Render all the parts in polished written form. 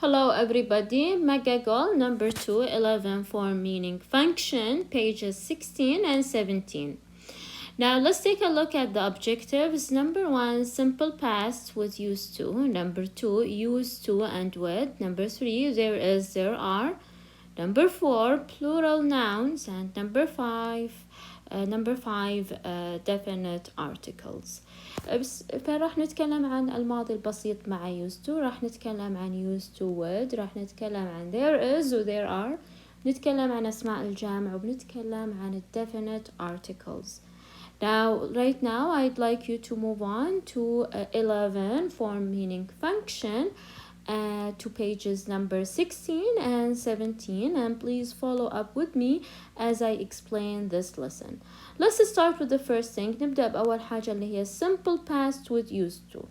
Hello everybody, Mega Goal number 2, 11 form meaning function, pages 16 and 17. Now let's take a look at the objectives. Number 1, simple past with used to. Number 2, used to and with. Number 3, there is, there are. Number 4, plural nouns. And number 5, definite articles. فراح نتكلم عن الماضي البسيط مع used to، راح نتكلم عن used to with، راح نتكلم عن there is و there are، نتكلم عن أسماء الجامع وبنتكلم عن definite articles. Now, right now, I'd like you to move on to 11 form meaning function to pages number 16 and 17, and please follow up with me as I explain this lesson. Let's start with the first thing. نبدأ بأول حاجة اللي هي simple past with used to.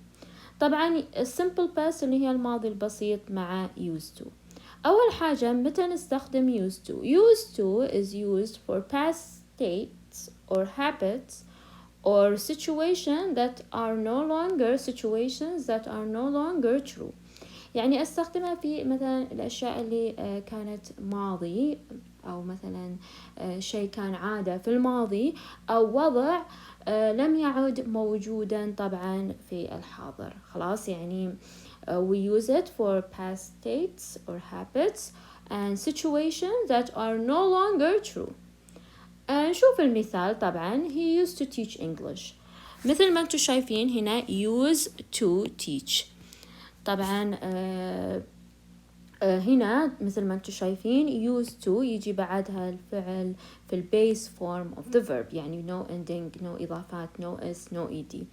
طبعا simple past اللي هي الماضي البسيط مع used to. أول حاجة متى نستخدم used to. Used to is used for past states or habits or situations that are no longer true. يعني استخدمها في مثلا الأشياء اللي كانت ماضي، أو مثلا شيء كان عادة في الماضي، أو وضع لم يعد موجودا طبعا في الحاضر. خلاص يعني we use it for past states or habits and situations that are no longer true. نشوف المثال. طبعا he used to teach English. مثل ما انتم شايفين هنا use to teach. طبعا هنا مثل ما انتم شايفين used to يجي بعدها الفعل في البيس فورم of the verb، يعني no ending، no إضافات، no s، no ed.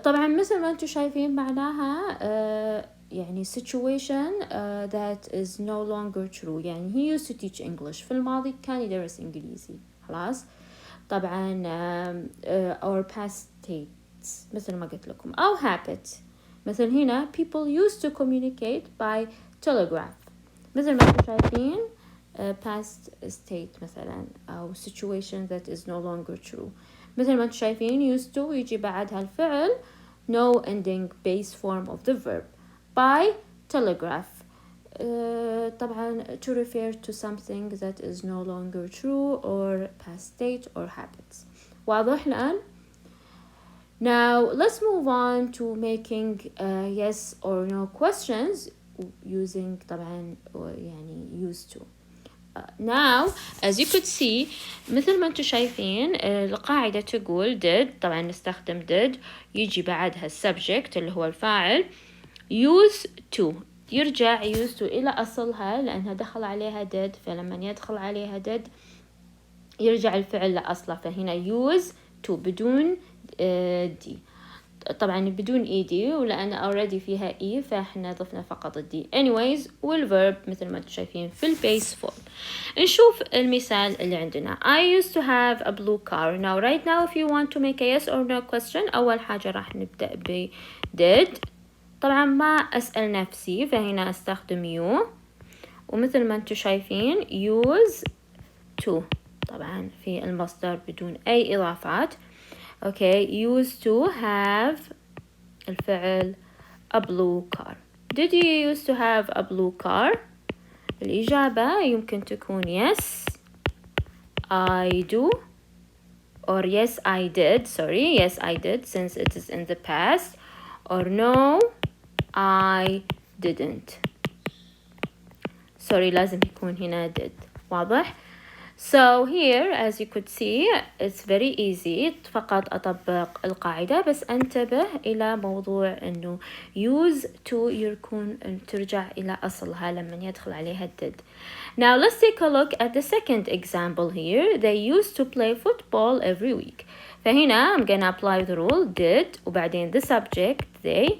طبعا مثل ما انتم شايفين معناها يعني situation that is no longer true. يعني he used to teach English. في الماضي كان يدرس إنجليزي. خلاص. طبعا our past states مثل ما قلت لكم، أو habit. مثل هنا people used to communicate by telegraph. مثل ما انتم شايفين past state مثلا، أو situation that is no longer true. مثل ما انتم شايفين used to يجي بعدها الفعل no ending base form of the verb by telegraph. طبعا to refer to something that is no longer true or past state or habits. واضح الآن؟ Now let's move on to making yes or no questions using طبعا يعني used to. Now as you could see مثل ما انتم شايفين القاعدة تقول did. طبعا نستخدم did يجي بعدها subject اللي هو الفاعل. used to يرجع used to إلى أصلها لأنها دخل عليها did، فلما يدخل عليها did يرجع الفعل لأصله. فهنا use to بدون دي، طبعا بدون دي ولأن already فيها فاحنا ضفنا فقط الدي. anyways والverb مثل ما انتم شايفين في البيس فورم. نشوف المثال اللي عندنا. I used to have a blue car. Now right now if you want to make a yes or no question، أول حاجة راح نبدأ ب did. طبعا ما أسأل نفسي فهنا أستخدم you، ومثل ما انتم شايفين use to طبعا في المصدر بدون أي إضافات. Okay, used to have الفعل a blue car. Did you used to have a blue car? الإجابة يمكن تكون yes I do, or yes I did. Sorry, yes I did since it is in the past, or no I didn't. Sorry لازم يكون هنا did. واضح؟ So here as you could see it's very easy. فقط أطبق القاعدة، بس انتبه إلى موضوع إنه use to يكون ترجع إلى أصلها لما يدخل عليها did. Now let's take a look at the second example here. They used to play football every week. فهنا I'm gonna apply the rule did وبعدين the subject they.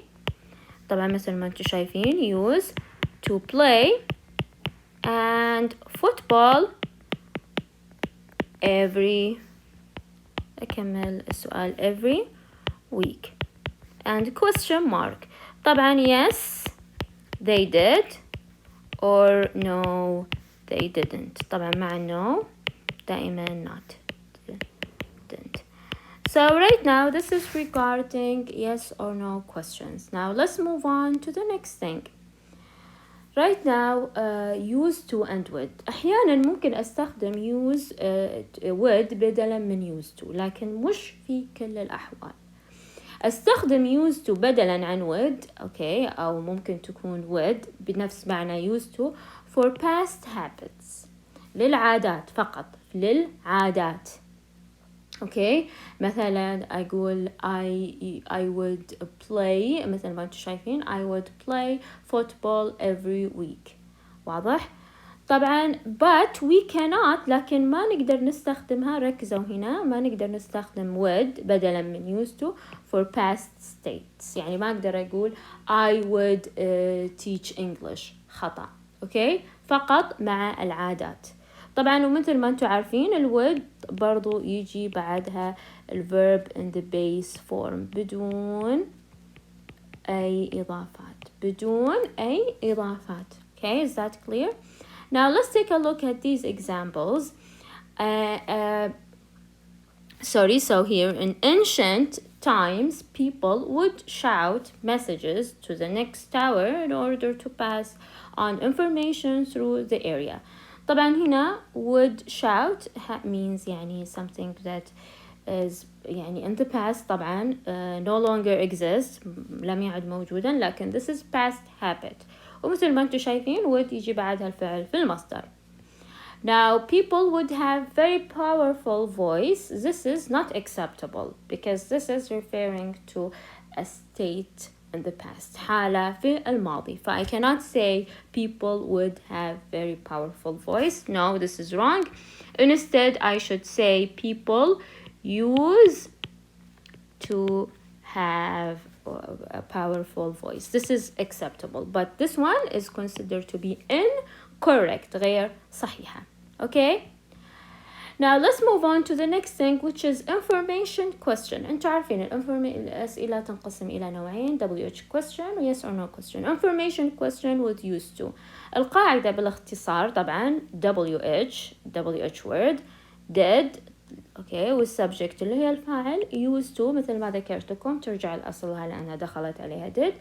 طبعا مثل ما انتم شايفين use to play and football أكمل السؤال every week and question mark. طبعا yes they did or no they didn't. طبعا مع no دائما not didn't. So right now this is regarding yes or no questions. Now let's move on to the next thing. right now used to and would. أحيانا ممكن أستخدم use would بدلا من used to، لكن مش في كل الأحوال. أستخدم used to بدلا عن would، أوكي، أو ممكن تكون would بنفس معنى used to for past habits، للعادات فقط، للعادات. اوكي، مثلا اقول I would play، مثل ما انتم شايفين I would play football every week. واضح؟ طبعا but we cannot، لكن ما نقدر نستخدمها، ركزوا هنا، ما نقدر نستخدم would بدلا من used to for past states. يعني ما أقدر أقول I would teach English، خطأ. اوكي، فقط مع العادات. طبعا ومثل ما انتم عارفين الwould برضو يجي بعدها الverb in the base form بدون أي إضافات، بدون أي إضافات. Okay, is that clear? Now let's take a look at these examples. So here in ancient times, people would shout messages to the next tower in order to pass on information through the area. طبعا هنا would shout means يعني something that is يعني in the past طبعا no longer exists، لم يعد موجودا، لكن this is past habit. ومثل ما انتم شايفين would يجي بعدها الفعل في المصدر. Now people would have very powerful voice. This is not acceptable because this is referring to a state in the past، حالة في الماضي. So I cannot say people would have very powerful voice. No, this is wrong. Instead, I should say people use to have a powerful voice. This is acceptable, but this one is considered to be incorrect، غير صحيحة. Okay? Now let's move on to the next thing, which is information question. انتوا عارفين الأسئلة تنقسم إلى نوعين، WH question و yes or no question. Information question with used to. القاعدة بالاختصار طبعا WH word did، اوكي، والسبجكت اللي هي الفاعل used to مثل ما ذكرتكم ترجع لأصلها لأنها دخلت عليها did،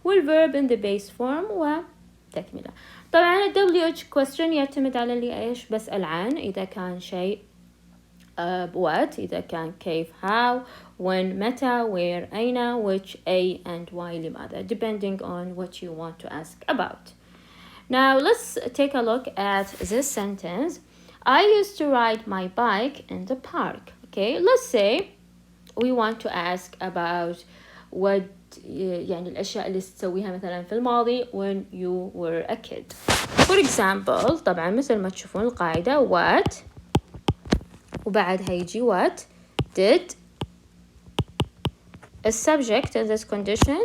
والverb in the base form وتكملة. طبعا ال WH question يعتمد على اللي ايش بسأل عن، إذا كان شيء what، إذا كان كيف how when متى where أين which a and why لماذا، depending on what you want to ask about. Now let's take a look at this sentence. I used to ride my bike in the park. Okay, let's say we want to ask about what يعني الأشياء اللي تسويها مثلا في الماضي when you were a kid. For example طبعا مثل ما تشوفون القاعدة what وبعدها يجي what did، السبجect in this condition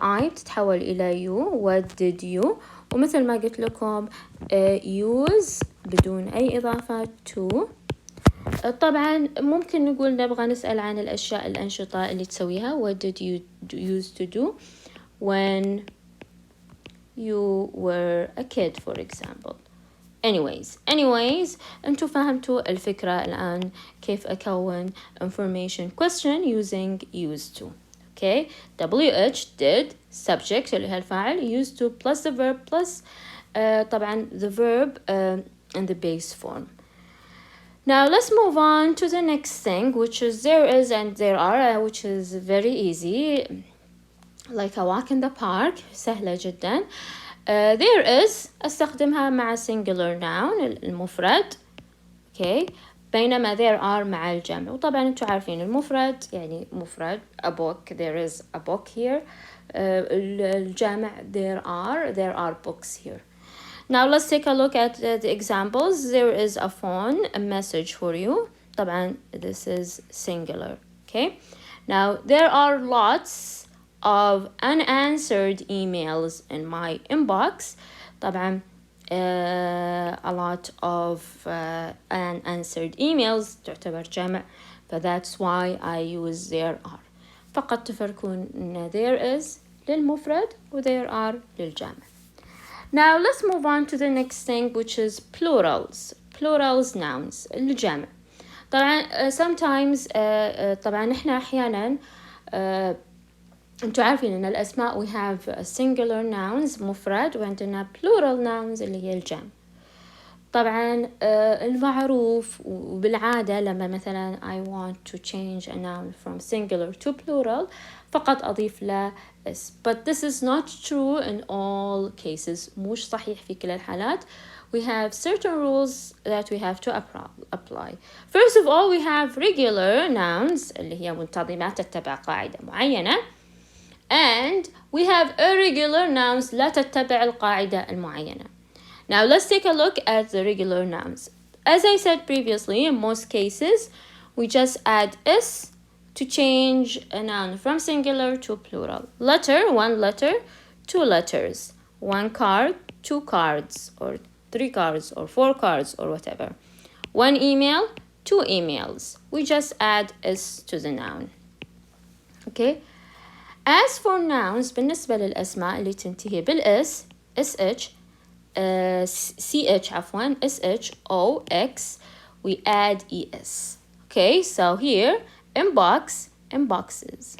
I تتحول إلى you، what did you، ومثل ما قلت لكم use بدون أي إضافات to. طبعا ممكن نقول نبغى نسأل عن الأشياء الأنشطة اللي تسويها what did you used to do when you were a kid for example. anyways أنتوا فهمتوا الفكرة الآن كيف أكون information question using used to. Okay, WH did subject اللي هي الفاعل used to plus the verb plus طبعا the verb in the base form. Now let's move on to the next thing, which is there is and there are, which is very easy, like a walk in the park، سهلة جدا. There is أستخدمها مع singular noun المفرد، okay، بينما there are مع الجمع. وطبعا انتوا عارفين المفرد يعني مفرد a book، there is a book here. الجمع there are books here. Now let's take a look at the examples. There is a phone, a message for you. طبعا this is singular. Okay. Now there are lots of unanswered emails in my inbox. طبعا a lot of unanswered emails تعتبر جمع، that's why I use there are. فقط تفرقون إن there is للمفرد و there are للجمع. Now let's move on to the next thing, which is plurals nouns الجمع. طبعا sometimes طبعا احنا احيانا انتوا عارفين ان الاسماء we have singular nouns مفرد وعندنا plural nouns اللي هي الجمع. طبعا المعروف وبالعادة لما مثلا I want to change a noun from singular to plural فقط أضيف له s. But this is not true in all cases. مش صحيح في كل الحالات. We have certain rules that we have to apply. First of all, we have regular nouns اللي هي منتظمات تتبع قاعدة معينة. And we have irregular nouns لا تتبع القاعدة المعينة. Now let's take a look at the regular nouns. As I said previously, in most cases, we just add s to change a noun from singular to plural. Letter, one letter, two letters. One card, two cards, or three cards, or four cards, or whatever. One email, two emails. We just add s to the noun. Okay? As for nouns, بالنسبة للأسماء اللي تنتهي بالس, sh, ch عفوا, sh, o, x, we add es. Okay, so here, inbox, inboxes.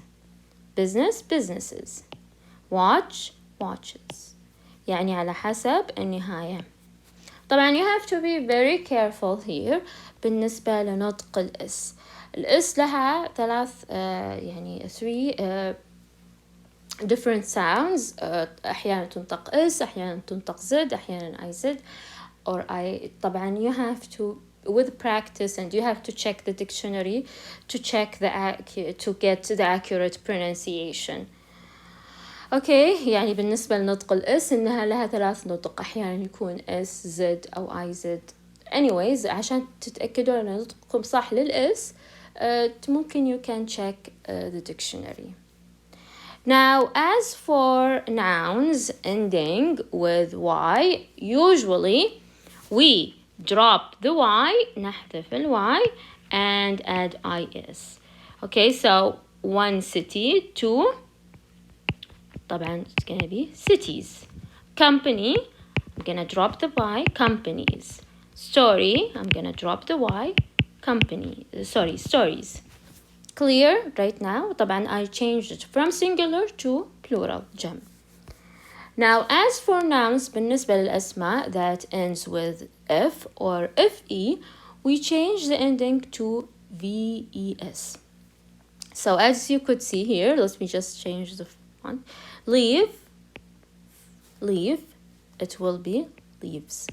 Business, businesses. Watch, watches. يعني على حسب النهاية. طبعا you have to be very careful here بالنسبة لنطق الإس. الإس لها three different sounds. أحيانا تنطق إس, أحيانا تنطق زد, أحيانا I زد or I. طبعا you have to with practice and you have to check the dictionary to get the accurate pronunciation. Okay, يعني بالنسبة لنطق الإس إنها لها 3 نطق. أحيانا يكون إس زد أو I زد. Anyways, عشان تتأكدوا أن نطقكم صح للإس ممكن you can check the dictionary. Now, as for nouns ending with y, usually we drop the y, نحذف ال y, and add is. Okay, so one city, two, طبعا it's gonna be cities. Company, I'm gonna drop the y, companies. Story, I'm gonna drop the y, stories. Clear right now? طبعا I changed it from singular to plural, جمع. Now, as for nouns بالنسبة للأسماء that ends with f or fe, we change the ending to ves. So as you could see here, let me just change the font. Leave, it will be leaves.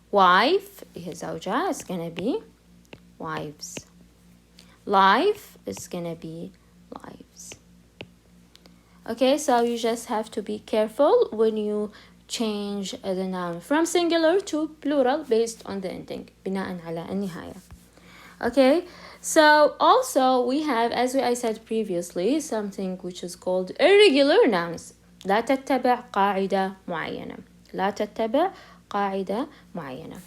Wife, هي زوجة, it's gonna be wives. Life is gonna be lives. Okay, so you just have to be careful when you change the noun from singular to plural based on the ending, بناء على النهاية. Okay, so also we have, as I said previously, something which is called irregular nouns. لا تتبع قاعدة معينة.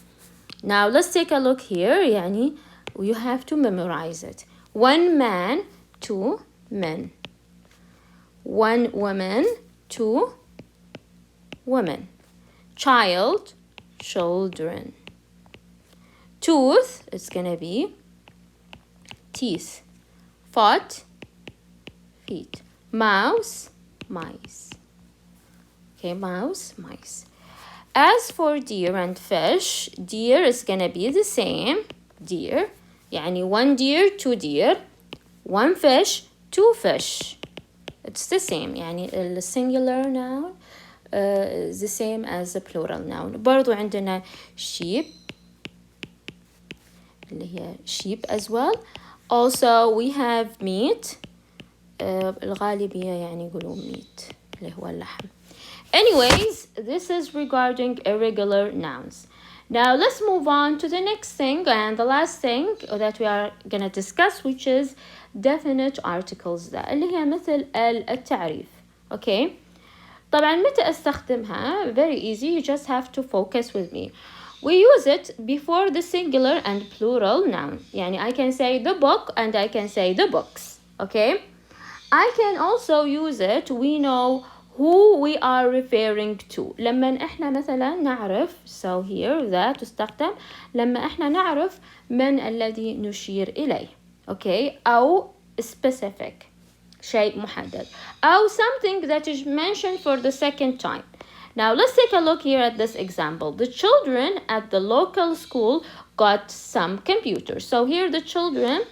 Now let's take a look here. يعني you have to memorize it. One man, two men. One woman, two women. Child, children. Tooth, it's gonna be teeth. Foot, feet. Mouse, mice. Okay, mouse, mice. As for deer and fish, deer is gonna be the same. Deer, يعني one deer, two deer. One fish, two fish. It's the same. يعني the singular noun is the same as the plural noun. برضو عندنا sheep اللي هي sheep as well. Also we have meat. الغالبية يعني يقولون meat اللي هو اللحم. Anyways, this is regarding irregular nouns. Now let's move on to the next thing and the last thing that we are gonna discuss, which is definite articles. ده اللي هي مثل التعريف. Okay. طبعا متى استخدمها؟ Very easy. You just have to focus with me. We use it before the singular and plural noun. يعني I can say the book and I can say the books. Okay. I can also use it. We know who we are referring to. لما احنا مثلا نعرف, so here that تستخدم لما احنا نعرف من الذي نشير إليه. Okay. أو specific. شيء محدد أو something that is mentioned for the second time. Now let's take a look here at this example. The children at the local school got some computers. So here the children,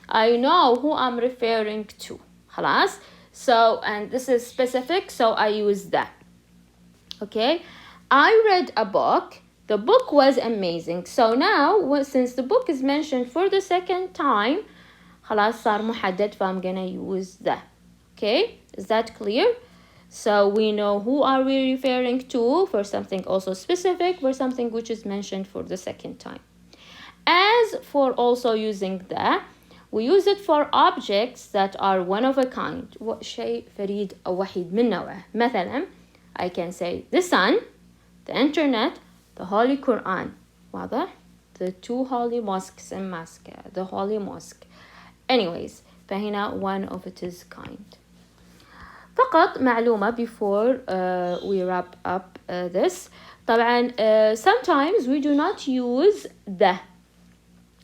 I know who I'm referring to. خلاص. So, and this is specific, so I use that. Okay. I read a book. The book was amazing. So now, since the book is mentioned for the second time, خلاص صار محدد, I'm gonna use that. Okay. Is that clear? So we know who are we referring to for something also specific, for something which is mentioned for the second time. As for also using that, we use it for objects that are one of a kind. شيء فريد أو وحيد من نوعه. مثلا, I can say the sun, the internet, the Holy Quran. واضح? The two holy mosques in Moscow, the holy mosque. Anyways, فهنا one of it is kind. فقط معلومة before we wrap up this. طبعا sometimes we do not use the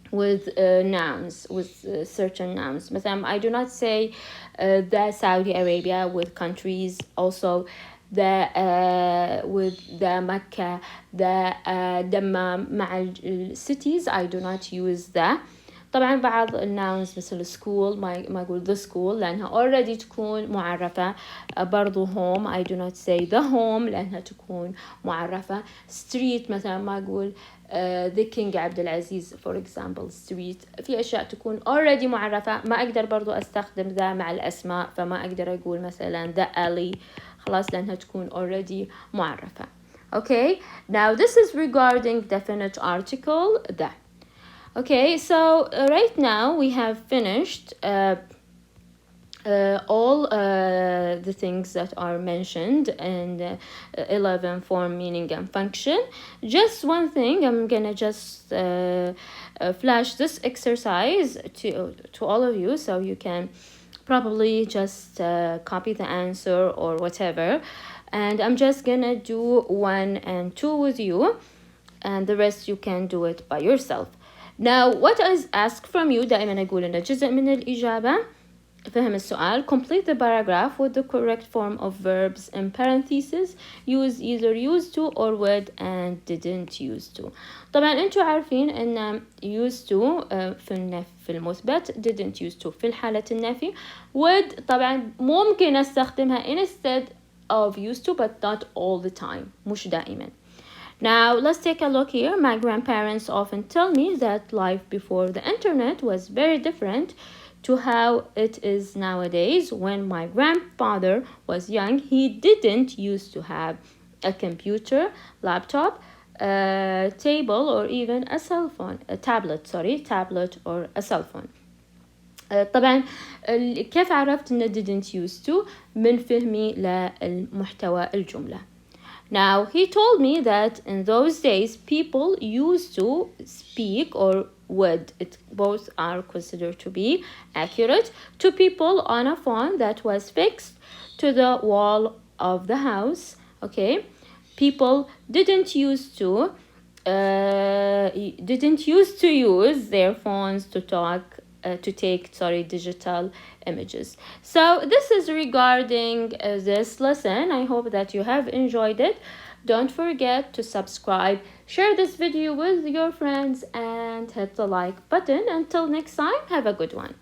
with nouns, with certain nouns. مثلا I do not say the Saudi Arabia with countries, also the with the Mecca, the Dammam مع cities. I do not use the. طبعا بعض الناونز مثل school ما أقول the school لأنها already تكون معرفة. برضو home I do not say the home لأنها تكون معرفة. street مثلا ما أقول the King عبد العزيز for example street. في أشياء تكون already معرفة, ما أقدر برضو أستخدم ذا مع الأسماء, فما أقدر أقول مثلا the alley خلاص لأنها تكون already معرفة. Okay, now this is regarding definite article the. Okay, so right now we have finished all the things that are mentioned in 11 form, meaning and function. Just one thing, I'm gonna just flash this exercise to all of you, so you can probably just copy the answer or whatever. And I'm just gonna do 1 and 2 with you, and the rest you can do it by yourself. Now, what is asked from you, دائما أقول إن جزء من الإجابة فهم السؤال. Complete the paragraph with the correct form of verbs in parentheses. Use either used to or would and didn't used to. طبعا أنتوا عارفين إن used to في المثبت, didn't used to في الحالة النفي. would طبعا ممكن أستخدمها instead of used to, but not all the time, مش دائما. Now, let's take a look here. My grandparents often tell me that life before the internet was very different to how it is nowadays. When my grandfather was young, he didn't used to have a computer, laptop, table, or even a cell phone, a tablet or a cell phone. طبعا كيف عرفت إن didn't used to من فهمي للمحتوى الجملة. Now, he told me that in those days, people used to speak or would, both are considered to be accurate, to people on a phone that was fixed to the wall of the house. Okay, people didn't used to use their phones to take digital images. So this is regarding this lesson. I hope that you have enjoyed it. Don't forget to subscribe, share this video with your friends, and hit the like button. Until next time, have a good one.